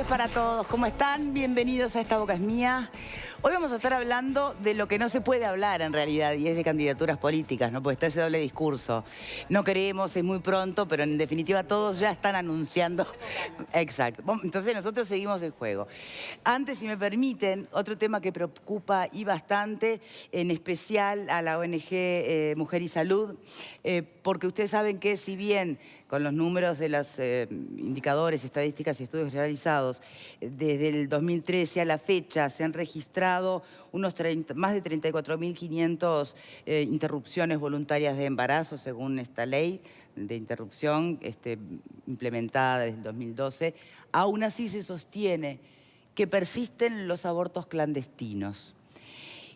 para todos, ¿cómo están? Bienvenidos a Esta Boca es Mía. Hoy vamos a estar hablando de lo que no se puede hablar en realidad, y es de candidaturas políticas, ¿no? Porque está ese doble discurso. No queremos, es muy pronto, pero en definitiva todos ya están anunciando. Exacto. Bueno, entonces nosotros seguimos el juego. Antes, si me permiten, otro tema que preocupa y bastante, en especial a la ONG Mujer y Salud, porque ustedes saben que si bien con los números de los indicadores, estadísticas y estudios realizados, desde el 2013 a la fecha se han registrado más de 34.500 interrupciones voluntarias de embarazo, según esta ley de interrupción implementada desde el 2012. Aún así se sostiene que persisten los abortos clandestinos.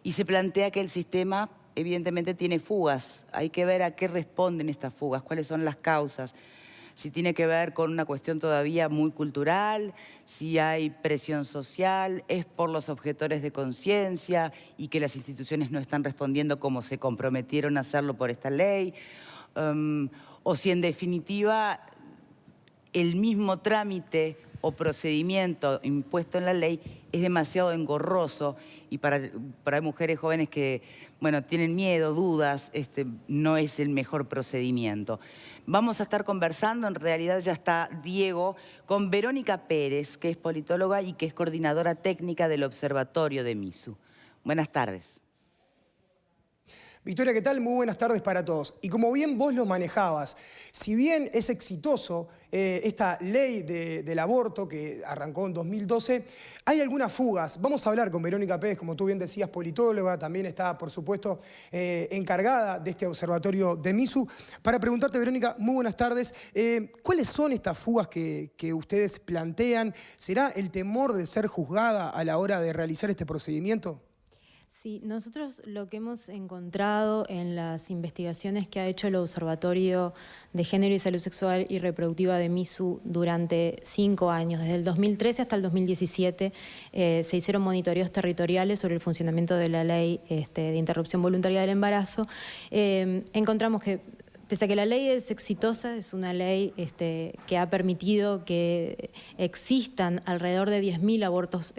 Y se plantea que el sistema evidentemente tiene fugas. Hay que ver a qué responden estas fugas, cuáles son las causas. Si tiene que ver con una cuestión todavía muy cultural, si hay presión social, es por los objetores de conciencia y que las instituciones no están respondiendo como se comprometieron a hacerlo por esta ley, o si en definitiva el mismo trámite o procedimiento impuesto en la ley es demasiado engorroso y para mujeres jóvenes que, bueno, tienen miedo, dudas, no es el mejor procedimiento. Vamos a estar conversando, en realidad ya está Diego, con Verónica Pérez, que es politóloga y que es coordinadora técnica del Observatorio de MISU. Buenas tardes. Victoria, ¿qué tal? Muy buenas tardes para todos. Y como bien vos lo manejabas, si bien es exitoso esta ley del aborto que arrancó en 2012, hay algunas fugas. Vamos a hablar con Verónica Pérez, como tú bien decías, politóloga, también está, por supuesto, encargada de este observatorio de MISU. Para preguntarte, Verónica, muy buenas tardes, ¿cuáles son estas fugas que ustedes plantean? ¿Será el temor de ser juzgada a la hora de realizar este procedimiento? Sí, nosotros lo que hemos encontrado en las investigaciones que ha hecho el Observatorio de Género y Salud Sexual y Reproductiva de MISU durante 5 años, desde el 2013 hasta el 2017, se hicieron monitoreos territoriales sobre el funcionamiento de la ley de interrupción voluntaria del embarazo. Encontramos que, pese a que la ley es exitosa, es una ley que ha permitido que existan alrededor de 10.000 abortos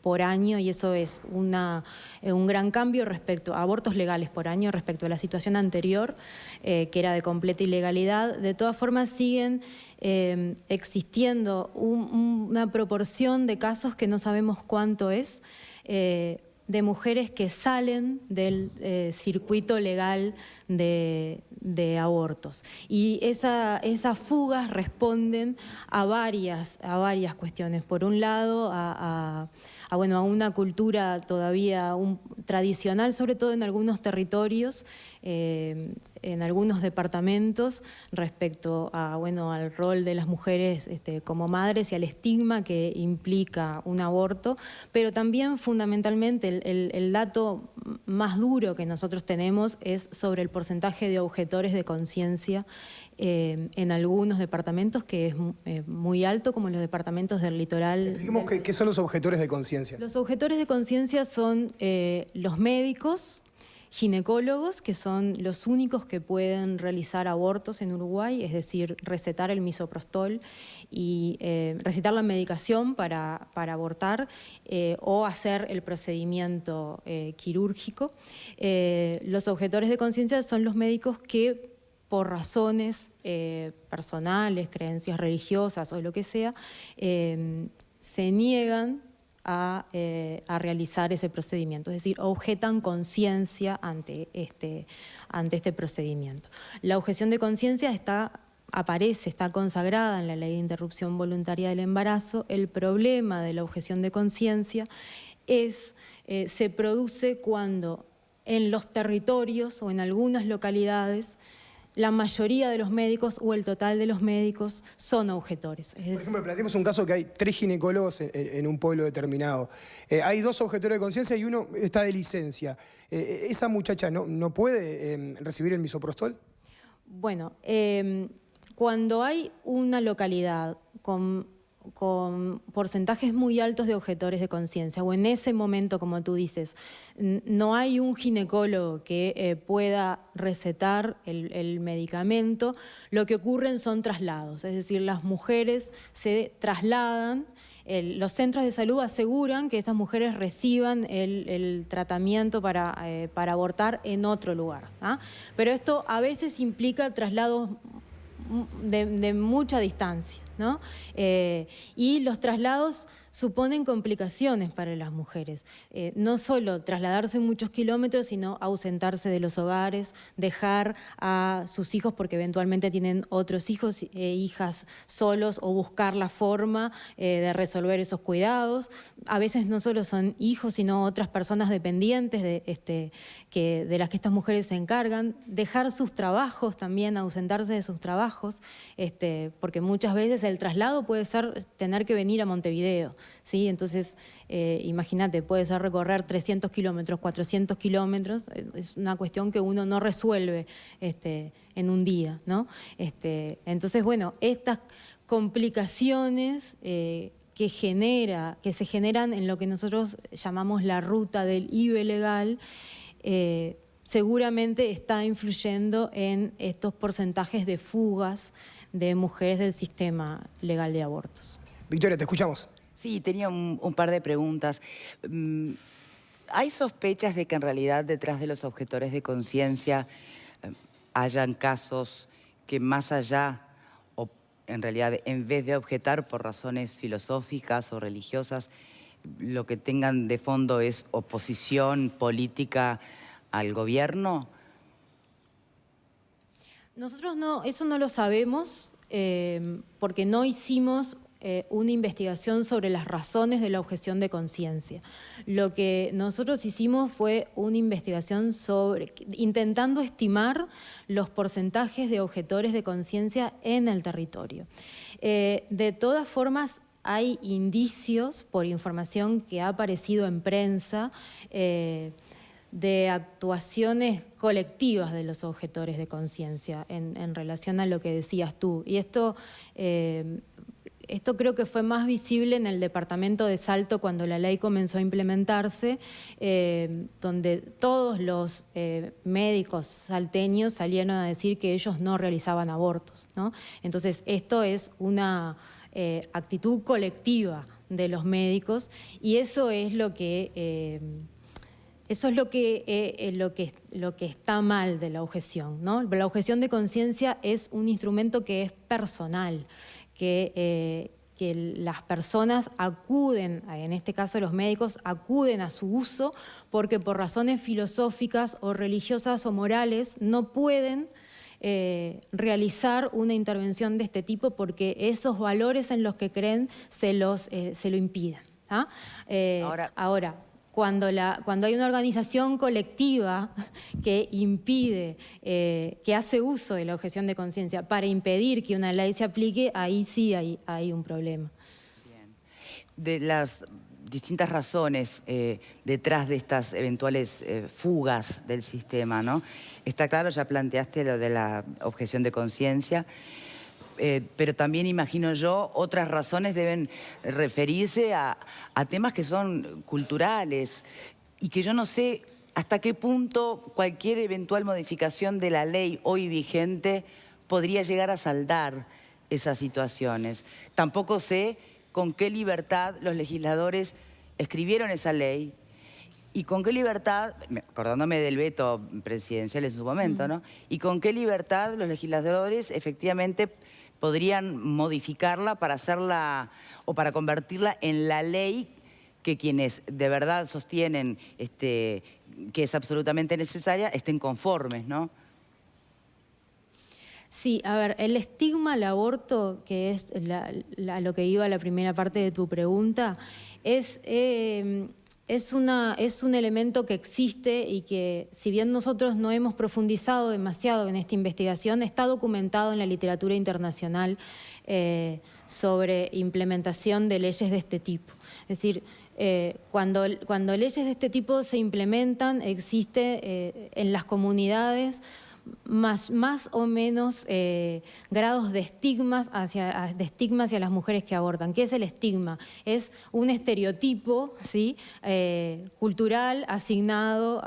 por año, y eso es un gran cambio respecto a abortos legales por año respecto a la situación anterior, que era de completa ilegalidad. De todas formas, siguen existiendo una proporción de casos que no sabemos cuánto es, de mujeres que salen del circuito legal de abortos. Y esas fugas responden a varias cuestiones. Por un lado, a una cultura todavía tradicional, sobre todo en algunos territorios, en algunos departamentos, respecto al rol de las mujeres como madres y al estigma que implica un aborto, pero también fundamentalmente el dato más duro que nosotros tenemos es sobre el porcentaje de objetores de conciencia en algunos departamentos, que es muy alto, como en los departamentos del litoral. Expliquemos qué son los objetores de conciencia. Los objetores de conciencia son los médicos, ginecólogos, que son los únicos que pueden realizar abortos en Uruguay, es decir, recetar el misoprostol y recetar la medicación para abortar o hacer el procedimiento quirúrgico. Los objetores de conciencia son los médicos que, por razones personales, creencias religiosas o lo que sea, se niegan a realizar ese procedimiento, es decir, objetan conciencia ante este procedimiento. La objeción de conciencia está consagrada en la Ley de Interrupción Voluntaria del Embarazo. El problema de la objeción de conciencia se produce cuando en los territorios o en algunas localidades la mayoría de los médicos o el total de los médicos son objetores. Por ejemplo, planteemos un caso que hay 3 ginecólogos en un pueblo determinado. Hay 2 objetores de conciencia y uno está de licencia. ¿Esa muchacha no puede recibir el misoprostol? Bueno, cuando hay una localidad con con porcentajes muy altos de objetores de conciencia, o en ese momento, como tú dices, no hay un ginecólogo que pueda recetar el medicamento, lo que ocurren son traslados, es decir, las mujeres se trasladan. Los centros de salud aseguran que estas mujeres reciban el tratamiento para abortar en otro lugar, ¿ah? Pero esto a veces implica traslados de mucha distancia, ¿no? Y los traslados suponen complicaciones para las mujeres. No solo trasladarse muchos kilómetros, sino ausentarse de los hogares, dejar a sus hijos porque eventualmente tienen otros hijos e hijas solos, o buscar la forma de resolver esos cuidados. A veces no solo son hijos, sino otras personas dependientes de las que estas mujeres se encargan. Dejar sus trabajos también, ausentarse de sus trabajos, porque muchas veces el traslado puede ser tener que venir a Montevideo, ¿sí? Entonces, imagínate, puede ser recorrer 300 kilómetros, 400 kilómetros, es una cuestión que uno no resuelve en un día, ¿no? Entonces, bueno, estas complicaciones que se generan en lo que nosotros llamamos la ruta del IVE legal, seguramente está influyendo en estos porcentajes de fugas de mujeres del sistema legal de abortos. Victoria, te escuchamos. Sí, tenía un par de preguntas. ¿Hay sospechas de que en realidad detrás de los objetores de conciencia hayan casos que más allá, o en realidad en vez de objetar por razones filosóficas o religiosas, lo que tengan de fondo es oposición política al gobierno? Nosotros eso no lo sabemos porque no hicimos una investigación sobre las razones de la objeción de conciencia. Lo que nosotros hicimos fue una investigación intentando estimar los porcentajes de objetores de conciencia en el territorio. De todas formas, hay indicios, por información que ha aparecido en prensa, de actuaciones colectivas de los objetores de conciencia en relación a lo que decías tú. Y esto creo que fue más visible en el departamento de Salto cuando la ley comenzó a implementarse, donde todos los médicos salteños salieron a decir que ellos no realizaban abortos, ¿no? Entonces, esto es una actitud colectiva de los médicos, y eso es lo que está mal de la objeción, ¿no? La objeción de conciencia es un instrumento que es personal, que las personas acuden, en este caso los médicos, acuden a su uso porque por razones filosóficas o religiosas o morales no pueden realizar una intervención de este tipo porque esos valores en los que creen se lo impiden, ¿ah? Ahora, cuando hay una organización colectiva que impide, que hace uso de la objeción de conciencia para impedir que una ley se aplique, ahí sí hay un problema. Bien. De las distintas razones detrás de estas eventuales fugas del sistema, ¿no? Está claro, ya planteaste lo de la objeción de conciencia, pero también imagino yo otras razones deben referirse a temas que son culturales y que yo no sé hasta qué punto cualquier eventual modificación de la ley hoy vigente podría llegar a saldar esas situaciones. Tampoco sé con qué libertad los legisladores escribieron esa ley y con qué libertad, acordándome del veto presidencial en su momento, ¿no? Y con qué libertad los legisladores efectivamente podrían modificarla para hacerla o para convertirla en la ley que quienes de verdad sostienen que es absolutamente necesaria estén conformes, ¿no? Sí, a ver, el estigma al aborto, que es lo que iba a la primera parte de tu pregunta, es un elemento que existe y que, si bien nosotros no hemos profundizado demasiado en esta investigación, está documentado en la literatura internacional sobre implementación de leyes de este tipo. Es decir, cuando leyes de este tipo se implementan, existe en las comunidades más o menos grados de estigmas hacia las mujeres que abortan. ¿Qué es el estigma? Es un estereotipo, ¿sí? Cultural asignado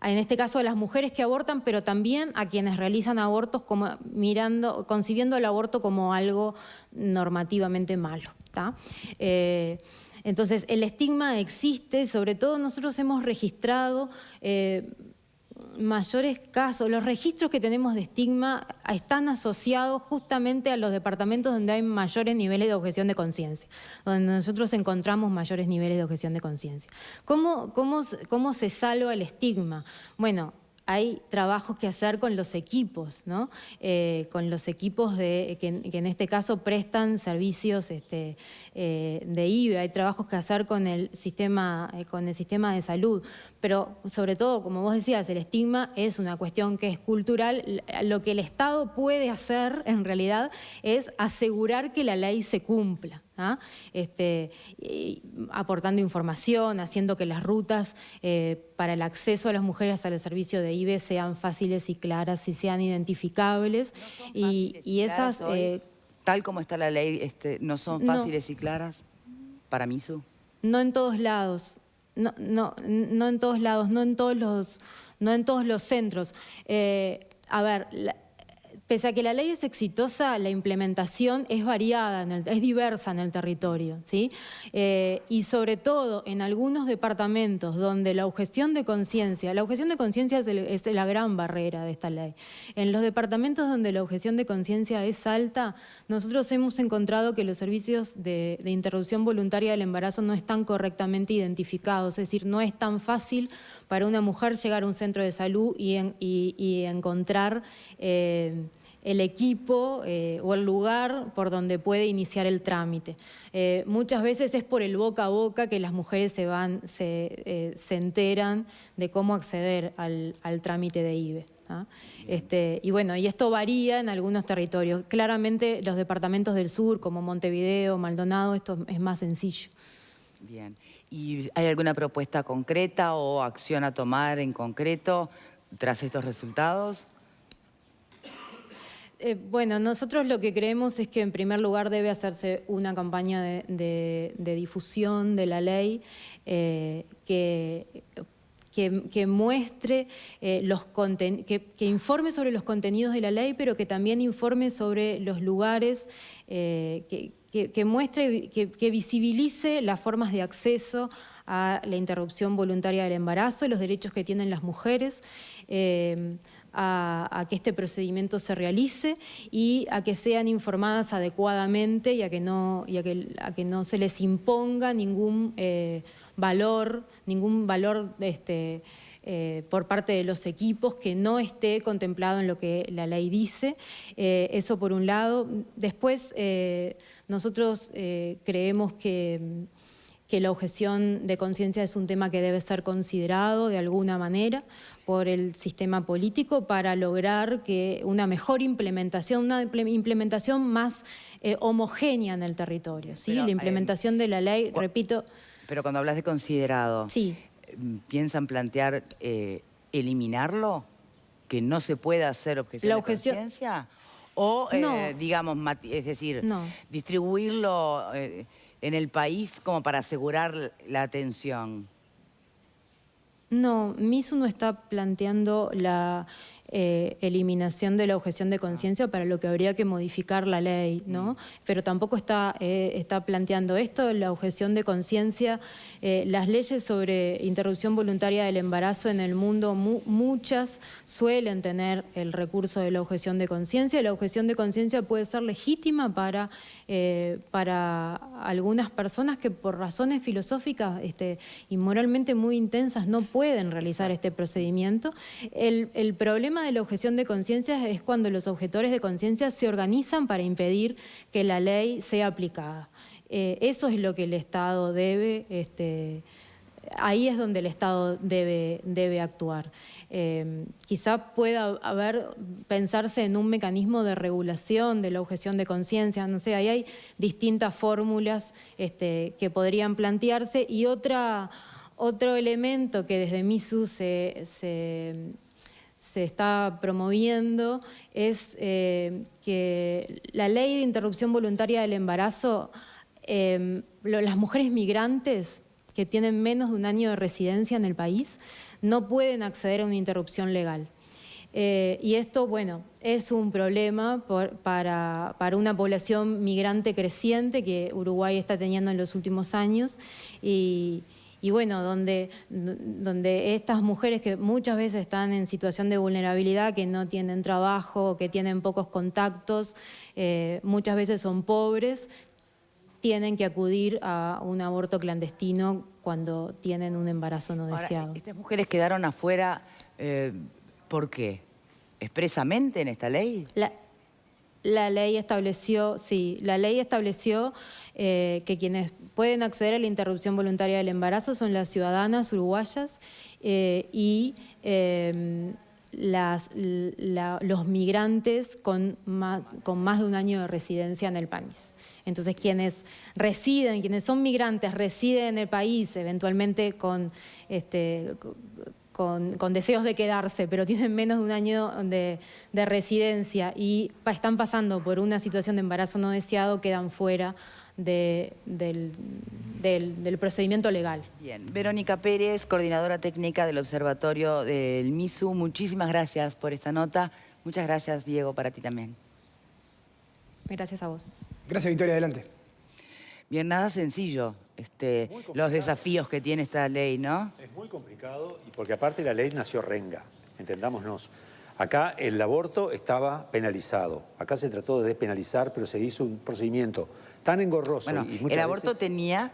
en este caso a las mujeres que abortan, pero también a quienes realizan abortos, concibiendo el aborto como algo normativamente malo, ¿tá? Entonces, el estigma existe, sobre todo nosotros hemos registrado mayores casos. Los registros que tenemos de estigma están asociados justamente a los departamentos donde hay mayores niveles de objeción de conciencia, donde nosotros encontramos mayores niveles de objeción de conciencia. ¿Cómo se salva el estigma? Bueno, hay trabajos que hacer con los equipos, ¿no? Con los equipos que en este caso prestan servicios de IVE. Hay trabajos que hacer con el sistema de salud. Pero sobre todo, como vos decías, el estigma es una cuestión que es cultural. Lo que el Estado puede hacer, en realidad, es asegurar que la ley se cumpla, ¿ah? Aportando información, haciendo que las rutas para el acceso a las mujeres al servicio de IVE sean fáciles y claras y sean identificables. Y esas... tal como está la ley, ¿no son fáciles y claras para Misu? No en todos lados. No en todos lados, no en todos los centros. A ver, pese a que la ley es exitosa, la implementación es variada, es diversa en el territorio, ¿sí? Y sobre todo en algunos departamentos donde la objeción de conciencia es la gran barrera de esta ley. En los departamentos donde la objeción de conciencia es alta, nosotros hemos encontrado que los servicios de interrupción voluntaria del embarazo no están correctamente identificados, es decir, no es tan fácil para una mujer llegar a un centro de salud y encontrar el equipo o el lugar por donde puede iniciar el trámite. Muchas veces es por el boca a boca que las mujeres se enteran de cómo acceder al trámite de IVE, ¿ah? Y bueno, y esto varía en algunos territorios. Claramente los departamentos del sur, como Montevideo, Maldonado, esto es más sencillo. Bien. ¿Y hay alguna propuesta concreta o acción a tomar en concreto tras estos resultados? Bueno, nosotros lo que creemos es que en primer lugar debe hacerse una campaña de difusión de la ley que muestre que informe sobre los contenidos de la ley, pero que también informe sobre los lugares, que muestre, que visibilice las formas de acceso a la interrupción voluntaria del embarazo, los derechos que tienen las mujeres, a que este procedimiento se realice y a que sean informadas adecuadamente y a que no se les imponga ningún valor por parte de los equipos que no esté contemplado en lo que la ley dice. Eso por un lado. Después, nosotros creemos que la objeción de conciencia es un tema que debe ser considerado de alguna manera por el sistema político para lograr que una mejor implementación, una implementación más homogénea en el territorio, ¿sí? La implementación de la ley, repito... Pero cuando hablas de considerado, sí. ¿Piensan plantear eliminarlo? ¿Que no se pueda hacer objeción de conciencia? ¿O, no. digamos, es decir, no. distribuirlo en el país como para asegurar la atención? No, Misu no está planteando la eliminación de la objeción de conciencia, para lo que habría que modificar la ley, ¿no? Pero tampoco está planteando esto, la objeción de conciencia. Las leyes sobre interrupción voluntaria del embarazo en el mundo, muchas suelen tener el recurso de la objeción de conciencia. La objeción de conciencia puede ser legítima para algunas personas que por razones filosóficas y moralmente muy intensas no pueden realizar este procedimiento. El problema de la objeción de conciencia es cuando los objetores de conciencia se organizan para impedir que la ley sea aplicada. Eso es lo que el Estado debe, ahí es donde el Estado debe actuar. Quizá pueda pensarse en un mecanismo de regulación de la objeción de conciencia, no sé, ahí hay distintas fórmulas que podrían plantearse. Y otro elemento que desde Misu se se está promoviendo es que la ley de interrupción voluntaria del embarazo, las mujeres migrantes que tienen menos de un año de residencia en el país no pueden acceder a una interrupción legal. Y esto, bueno, es un problema para una población migrante creciente que Uruguay está teniendo en los últimos años y bueno, donde estas mujeres que muchas veces están en situación de vulnerabilidad, que no tienen trabajo, que tienen pocos contactos, muchas veces son pobres, tienen que acudir a un aborto clandestino cuando tienen un embarazo no deseado. Ahora, ¿estas mujeres quedaron afuera por qué? ¿Expresamente en esta ley? La ley estableció, sí, la ley estableció que quienes pueden acceder a la interrupción voluntaria del embarazo son las ciudadanas uruguayas y los migrantes con más de un año de residencia en el país. Entonces, quienes son migrantes, residen en el país, eventualmente con deseos de quedarse, pero tienen menos de un año de residencia y están pasando por una situación de embarazo no deseado, quedan fuera del procedimiento legal. Bien. Verónica Pérez, coordinadora técnica del Observatorio del MISU, muchísimas gracias por esta nota. Muchas gracias, Diego, para ti también. Gracias a vos. Gracias, Victoria. Adelante. Bien, nada sencillo, los desafíos que tiene esta ley, ¿no? Es muy complicado y porque aparte la ley nació renga, entendámonos. Acá el aborto estaba penalizado, acá se trató de despenalizar, pero se hizo un procedimiento tan engorroso. Bueno, y muchas el aborto veces... tenía,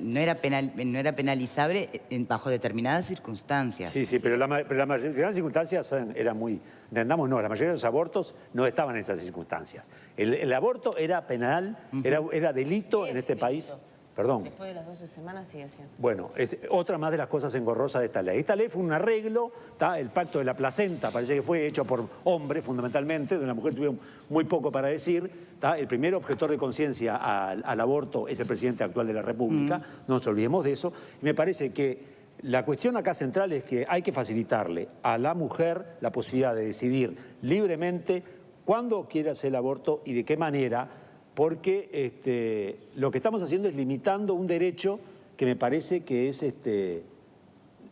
no era penalizable bajo determinadas circunstancias. Sí, pero la mayoría de las circunstancias eran muy... Entendámonos, la mayoría de los abortos no estaban en esas circunstancias. El aborto era penal, era delito en este país. Perdón. Después de las 12 semanas sigue siendo. Bueno, es otra más de las cosas engorrosas de esta ley. Esta ley fue un arreglo, el pacto de la placenta, parece que fue hecho por hombres fundamentalmente, de una mujer tuvieron muy poco para decir. El primer objetor de conciencia al aborto es el presidente actual de la República, no nos olvidemos de eso. Y me parece que la cuestión acá central es que hay que facilitarle a la mujer la posibilidad de decidir libremente cuándo quiere hacer el aborto y de qué manera, porque lo que estamos haciendo es limitando un derecho que me parece que es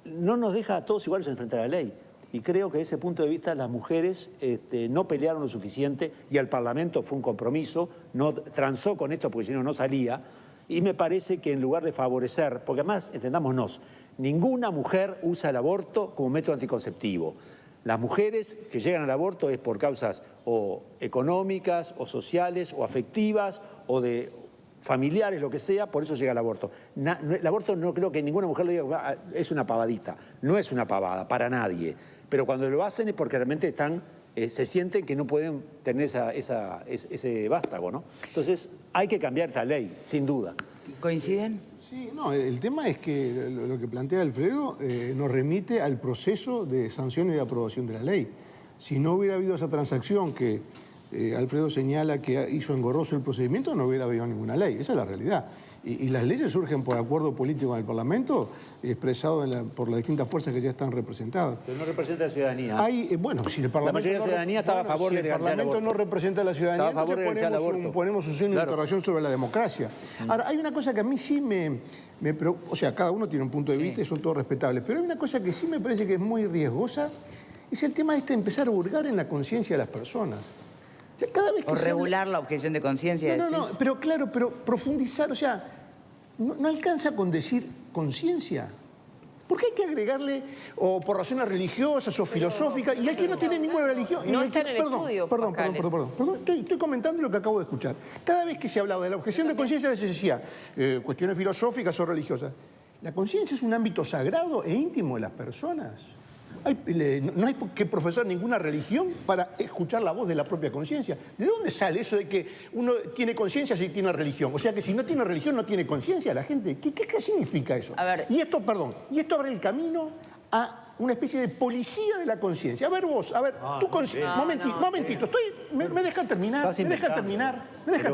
no nos deja a todos iguales enfrentar a la ley. Y creo que desde ese punto de vista las mujeres no pelearon lo suficiente y al Parlamento fue un compromiso, no transó con esto porque si no, no salía. Y me parece que en lugar de favorecer, porque además, entendámonos, ninguna mujer usa el aborto como método anticonceptivo. Las mujeres que llegan al aborto es por causas o económicas, o sociales, o afectivas, o de familiares, lo que sea, por eso llega el aborto. El aborto no creo que ninguna mujer le diga, es una pavadita. No es una pavada, para nadie. Pero cuando lo hacen es porque realmente se sienten que no pueden tener ese vástago, ¿no? Entonces, hay que cambiar esta ley, sin duda. ¿Coinciden? Sí, no, el tema es que lo que plantea Alfredo nos remite al proceso de sanción y de aprobación de la ley. Si no hubiera habido esa transacción que Alfredo señala que hizo engorroso el procedimiento, no hubiera habido ninguna ley. Esa es la realidad. Y las leyes surgen por acuerdo político en el Parlamento, expresado por las distintas fuerzas que ya están representadas. Pero no representa a la ciudadanía. Bueno, si el Parlamento... La mayoría de la ciudadanía estaba a favor de legalizar el aborto. Si el Parlamento no representa a la ciudadanía, entonces ponemos un signo de interrogación sobre la democracia. Ahora, hay una cosa que a mí sí me preocupa, o sea, cada uno tiene un punto de vista y son todos respetables, pero hay una cosa que sí me parece que es muy riesgosa, es el tema de empezar a hurgar en la conciencia de las personas. O sea, cada vez que regular la objeción de conciencia. No, pero claro, pero profundizar, o sea, no alcanza con decir conciencia. ¿Por qué hay que agregarle, o por razones religiosas o filosóficas, y hay que no tiene ninguna religión? No está en el estudio, Perdón, estoy comentando lo que acabo de escuchar. Cada vez que se hablaba de la objeción de conciencia, a veces se decía cuestiones filosóficas o religiosas. La conciencia es un ámbito sagrado e íntimo de las personas. No hay que profesar ninguna religión para escuchar la voz de la propia conciencia. ¿De dónde sale eso de que uno tiene conciencia si tiene religión? O sea, que si no tiene religión no tiene conciencia la gente. ¿Qué significa eso? A ver. Y esto abre el camino a una especie de policía de la conciencia. A ver vos, a ver, tu conciencia. Momentito, me dejan terminar, me dejan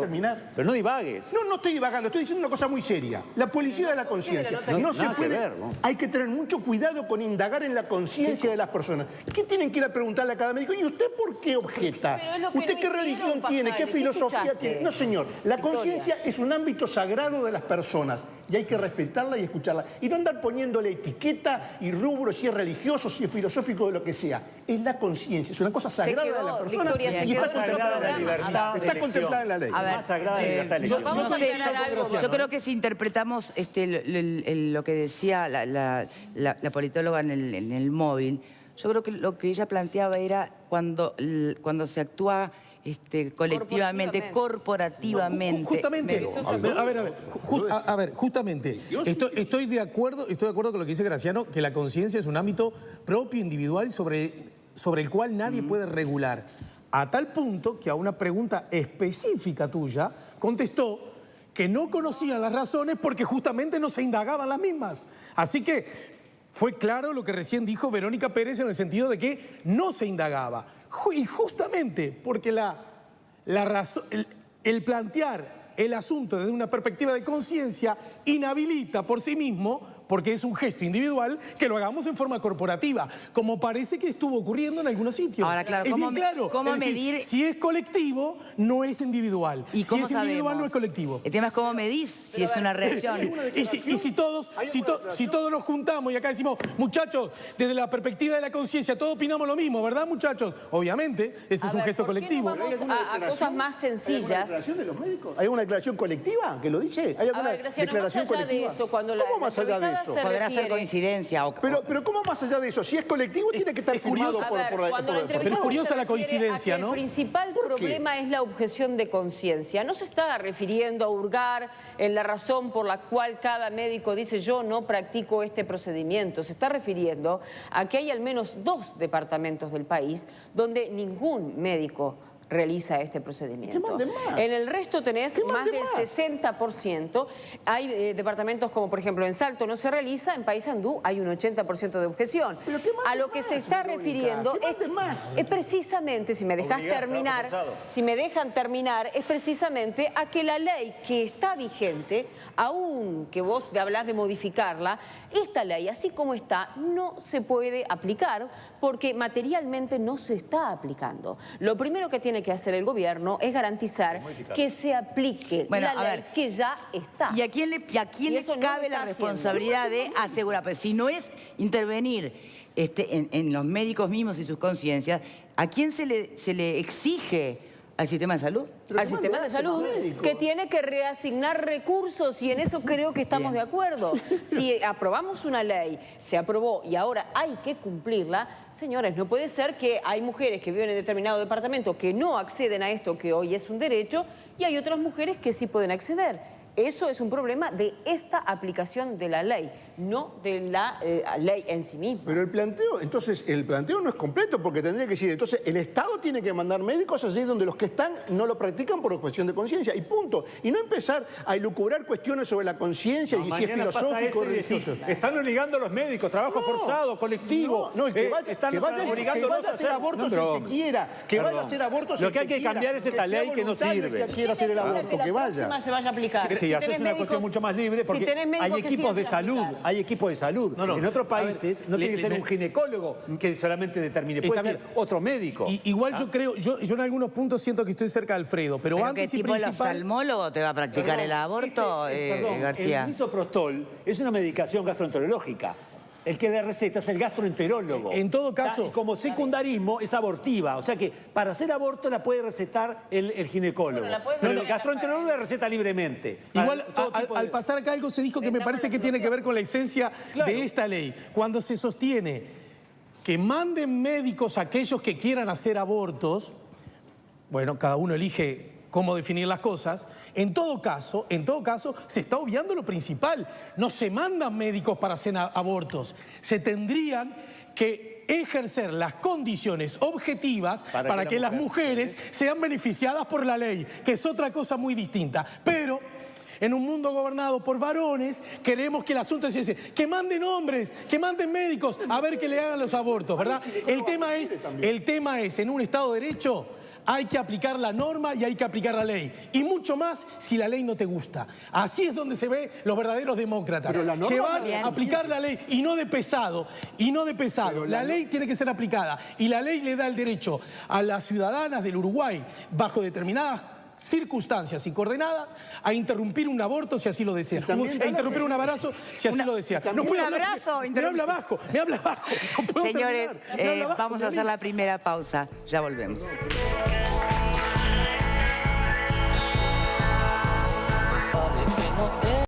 terminar. Pero no divagues. No estoy divagando, estoy diciendo una cosa muy seria. La policía de la conciencia. No se puede. Hay que tener mucho cuidado con indagar en la conciencia de las personas. ¿Qué tienen que ir a preguntarle a cada médico? ¿Y usted por qué objeta? ¿Usted qué religión tiene? ¿Qué filosofía tiene? No, señor. La conciencia es un ámbito sagrado de las personas y hay que respetarla y escucharla. Y no andar poniéndole etiqueta y rubro, si es religioso, si es filosófico, de lo que sea. Es la conciencia, es una cosa sagrada de la persona. Victoria, y está contemplada en la libertad. Está contemplada en la ley. A ver, Más sagrada de libertad de elección. Vamos a aclarar algo. Yo creo que si interpretamos lo que decía la politóloga en el móvil, yo creo que lo que ella planteaba era cuando se actúa colectivamente, corporativamente. Justamente, justamente, estoy de acuerdo con lo que dice Graciano, que la conciencia es un ámbito propio, individual, sobre el cual nadie puede regular. A tal punto que a una pregunta específica tuya contestó que no conocían las razones porque justamente no se indagaban las mismas. Así que fue claro lo que recién dijo Verónica Pérez en el sentido de que no se indagaba. Y justamente porque el plantear el asunto desde una perspectiva de conciencia inhabilita por sí mismo, porque es un gesto individual, que lo hagamos en forma corporativa, como parece que estuvo ocurriendo en algunos sitios. Ahora, claro, es bien claro. ¿cómo Es decir, medir? si es colectivo, no es individual. ¿Y si es individual, no es colectivo. El tema es cómo medís si es una reacción. Y si todos nos juntamos y acá decimos, muchachos, desde la perspectiva de la conciencia, todos opinamos lo mismo, ¿verdad, muchachos? Obviamente, ese es un gesto colectivo. No vamos a cosas más sencillas. ¿Hay alguna declaración de los médicos? ¿Hay alguna declaración colectiva que lo dice? ¿Hay alguna declaración colectiva? ¿Cómo más allá de eso? Podrá ser coincidencia. Pero ¿cómo más allá de eso? Si es colectivo, tiene que estar firmado por la... Pero es curiosa la coincidencia, ¿no? El principal problema es la objeción de conciencia. No se está refiriendo a hurgar en la razón por la cual cada médico dice yo no practico este procedimiento. Se está refiriendo a que hay al menos 2 departamentos del país donde ningún médico realiza este procedimiento. En el resto tenés más del 60%. Hay departamentos como, por ejemplo, en Salto no se realiza, en Paysandú hay un 80% de objeción. A lo que se está refiriendo es precisamente, si me dejan terminar, es precisamente a que la ley que está vigente, aún que vos hablás de modificarla, esta ley, así como está, no se puede aplicar porque materialmente no se está aplicando. Lo primero que tiene que hacer el gobierno es garantizar que se aplique la ley que ya está. ¿Y a quién le cabe la responsabilidad de asegurar? Pues si no es intervenir en los médicos mismos y sus conciencias, ¿a quién se le exige? ¿Al sistema de salud? Al sistema de salud, que tiene que reasignar recursos, y en eso creo que estamos de acuerdo. Si aprobamos una ley, se aprobó y ahora hay que cumplirla, señores, no puede ser que hay mujeres que viven en determinado departamento que no acceden a esto que hoy es un derecho y hay otras mujeres que sí pueden acceder. Eso es un problema de esta aplicación de la ley, no de la ley en sí misma. Pero el planteo no es completo, porque tendría que decir, entonces el Estado tiene que mandar médicos allí donde los que están no lo practican por cuestión de conciencia, y punto. Y no empezar a elucubrar cuestiones sobre la conciencia y si es filosófico o religioso. Están obligando a los médicos, trabajo forzado, colectivo. Que vaya a hacer aborto si usted quiera. Que vaya a hacer aborto si Lo que hay que cambiar es esta ley que no sirve. Que quiera hacer el aborto, que vaya. Se vaya a aplicar. Sí, haces una cuestión mucho más libre porque hay equipos de salud. Hay equipos de salud. En otros países no tiene que ser un ginecólogo que solamente determine. Puede ser otro médico. Igual yo creo, yo en algunos puntos siento que estoy cerca de Alfredo, pero antes ¿qué tipo de oftalmólogo te va a practicar el aborto, García? El misoprostol es una medicación gastroenterológica. El que da receta es el gastroenterólogo. En todo caso... Y como secundarismo es abortiva. O sea que para hacer aborto la puede recetar el ginecólogo. Pero el gastroenterólogo la receta libremente. Igual, al pasar acá algo se dijo que me parece que tiene que ver con la esencia de esta ley. Cuando se sostiene que manden médicos a aquellos que quieran hacer abortos, bueno, cada uno elige cómo definir las cosas. En todo caso, se está obviando lo principal. No se mandan médicos para hacer abortos. Se tendrían que ejercer las condiciones objetivas para que las mujeres sean beneficiadas por la ley, que es otra cosa muy distinta. Pero en un mundo gobernado por varones, queremos que el asunto es ese, que manden hombres, que manden médicos, a ver que le hagan los abortos, ¿verdad? El tema es, en un Estado de Derecho, hay que aplicar la norma y hay que aplicar la ley. Y mucho más si la ley no te gusta. Así es donde se ve los verdaderos demócratas. Llevar a aplicar la ley y no de pesado. La ley tiene que ser aplicada. Y la ley le da el derecho a las ciudadanas del Uruguay, bajo determinadas circunstancias y coordenadas, a interrumpir un aborto si así lo desea. A interrumpir un embarazo si así lo desea. No puede hablar. Me habla bajo. No puedo Señores, terminar. vamos a hacer la primera pausa. Ya volvemos.